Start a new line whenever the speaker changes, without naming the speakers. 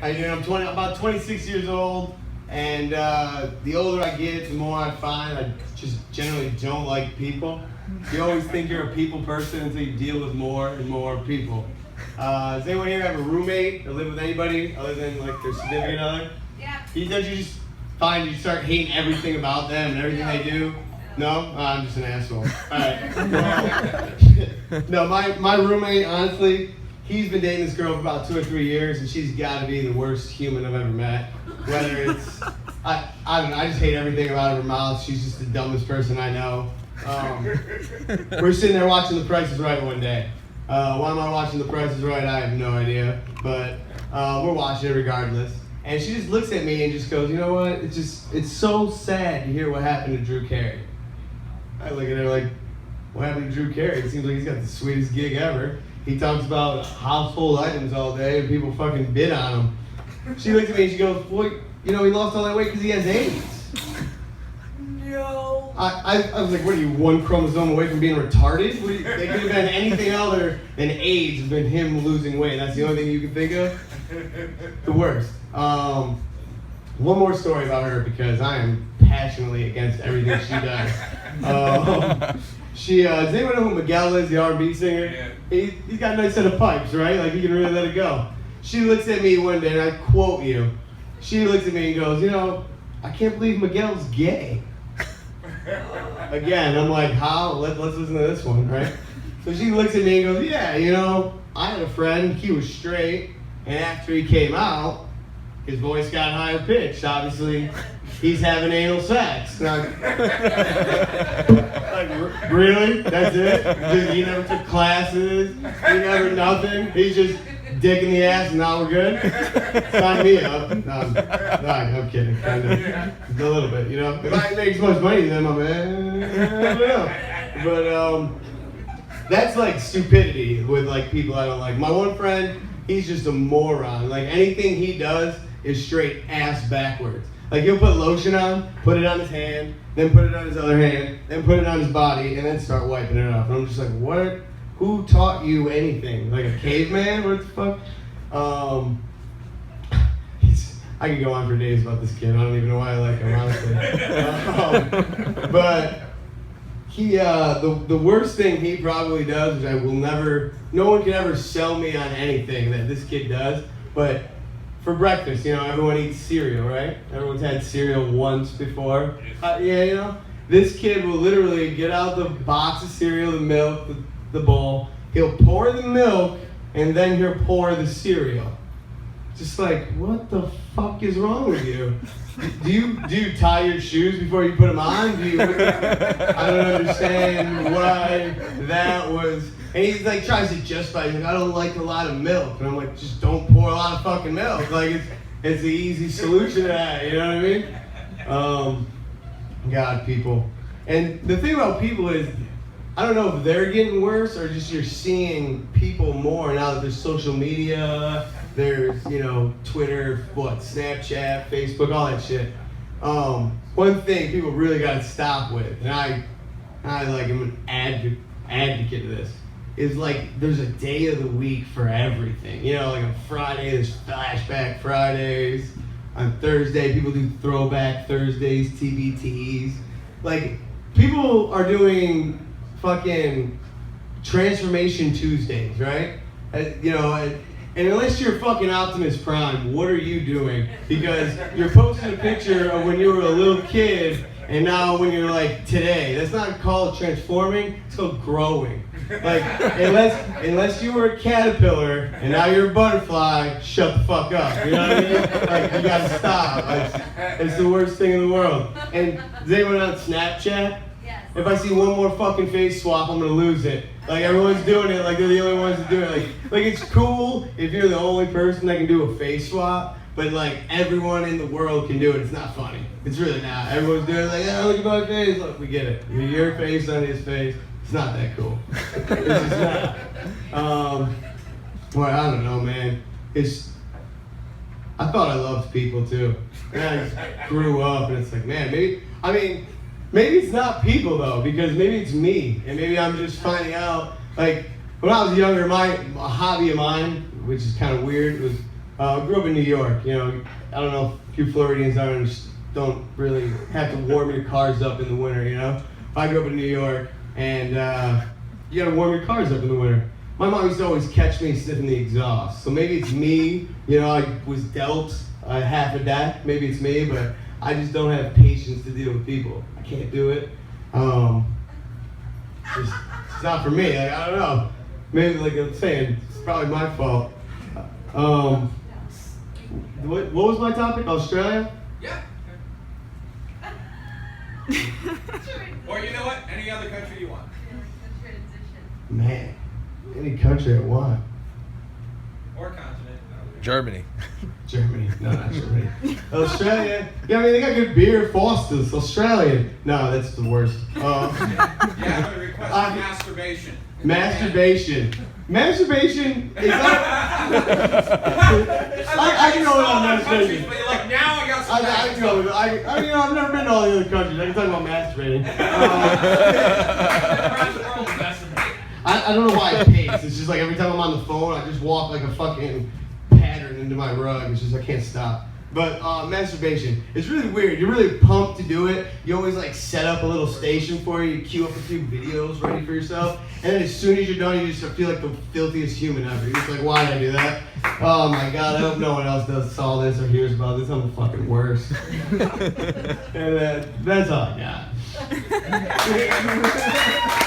I'm about 26 years old, and the older I get, the more I find I just generally don't like people. You always think you're a people person until you deal with more and more people. Does anyone here have a roommate or live with anybody other than like their significant other?
Yeah.
Don't you just find you start hating everything about them and everything they do? No? I'm just an asshole. Alright. No, my roommate, honestly, he's been dating this girl for about 2 or 3 years, and she's got to be the worst human I've ever met. Whether it's, I don't know, I just hate everything about her mouth. She's just the dumbest person I know. We're sitting there watching The Price is Right one day. Why am I watching The Price is Right? I have no idea, but we're watching it regardless. And she just looks at me and just goes, you know what? It's so sad to hear what happened to Drew Carey. I look at her like, what happened to Drew Carey? It seems like he's got the sweetest gig ever. He talks about household items all day and people fucking bid on him. She looks at me and she goes, well, you know, he lost all that weight because he has AIDS.
No.
I was like, what are you, one chromosome away from being retarded? They could have been anything other than AIDS has been him losing weight. That's the only thing you can think of? The worst. One more story about her because I am passionately against everything she does. Does anyone know who Miguel is, the R&B singer?
Yeah.
He's got a nice set of pipes, right? Like he can really let it go. She looks at me one day, and I quote you. She looks at me and goes, you know, I can't believe Miguel's gay. Again, I'm like, how? Let's listen to this one, right? So she looks at me and goes, yeah, you know, I had a friend, he was straight, and after he came out, his voice got higher pitched. Obviously, he's having anal sex. Like, really? That's it? He never took classes, he never nothing, he's just dick in the ass and now we're good? Sign me up. No, I'm kidding, kind of. A little bit, you know? If I make as much money then I'm I don't know. But that's like stupidity with like people I don't like. My one friend, he's just a moron. Like anything he does is straight ass backwards. Like he'll put lotion on, put it on his hand, then put it on his other hand, then put it on his body, and then start wiping it off. And I'm just like, what? Who taught you anything? Like a caveman? What the fuck? I could go on for days about this kid. I don't even know why I like him, honestly. But he, the worst thing he probably does, which no one can ever sell me on anything that this kid does, but for breakfast, you know, everyone eats cereal, right? Everyone's had cereal once before. Yeah, you know? This kid will literally get out the box of cereal, the milk, the bowl. He'll pour the milk, and then he'll pour the cereal. Just like, what the fuck is wrong with you? Do you tie your shoes before you put them on? I don't understand why that was. And he like tries to justify. He's like, I don't like a lot of milk, and I'm like, just don't pour a lot of fucking milk. Like it's the easy solution to that. You know what I mean? God, people. And the thing about people is, I don't know if they're getting worse or just you're seeing people more now that there's social media. There's, you know, Twitter, Snapchat, Facebook, all that shit. One thing people really got to stop with, and I like am an advocate of this, is like there's a day of the week for everything. You know, like on Friday there's Flashback Fridays. On Thursday people do Throwback Thursdays, TBTs. Like people are doing fucking Transformation Tuesdays, right? You know. And unless you're fucking Optimus Prime, what are you doing? Because you're posting a picture of when you were a little kid and now when you're like today. That's not called transforming, it's called growing. Like, unless you were a caterpillar and now you're a butterfly, shut the fuck up. You know what I mean? Like, you gotta stop. It's the worst thing in the world. And is anyone on Snapchat?
Yes.
If I see one more fucking face swap, I'm gonna lose it. Like everyone's doing it, like they're the only ones that do it. Like it's cool if you're the only person that can do a face swap, but like everyone in the world can do it. It's not funny. It's really not. Everyone's doing it like, oh, look at my face. Look, we get it. Your face on his face. It's not that cool. It's just not. Well, I don't know, man. I thought I loved people too. And I just grew up and it's like, man, maybe it's not people though, because maybe it's me, and maybe I'm just finding out, like, when I was younger, a hobby of mine, which is kind of weird, was Grew up in New York. You know, I don't know if you Floridians don't really have to warm your cars up in the winter. You know, I grew up in New York, and you gotta warm your cars up in the winter. My mom used to always catch me sniffing the exhaust. So maybe it's me. You know, I was dealt half a deck. Maybe it's me, but I just don't have patience to deal with people. I can't do it. It's not for me. Like, I don't know. Maybe, like I'm saying, it's probably my fault. What was my topic? Australia?
Yeah. Or you know what? Any other country you want.
Man, any country I want.
Or continent.
Germany.
Germany. No, not Germany. Australia. Yeah, I mean, they got good beer. Foster's. Australian. No, that's the worst.
Yeah, I'm going to request masturbation.
Masturbation. Masturbation is not... I can go on masturbation.
But you're like, now I got some
I can go with you know, I've never been to all the other countries. I can talk about masturbating. I don't know why it pace. It's just like every time I'm on the phone, I just walk like a fucking pattern into my rug. It's just I can't stop. But masturbation, it's really weird. You're really pumped to do it. You always like set up a little station for you. You queue up a few videos ready for yourself. And then as soon as you're done, you just feel like the filthiest human ever. You're just like, why did I do that? Oh my God, I hope no one else saw this or hears about this. I'm the fucking worst. And that's all I got.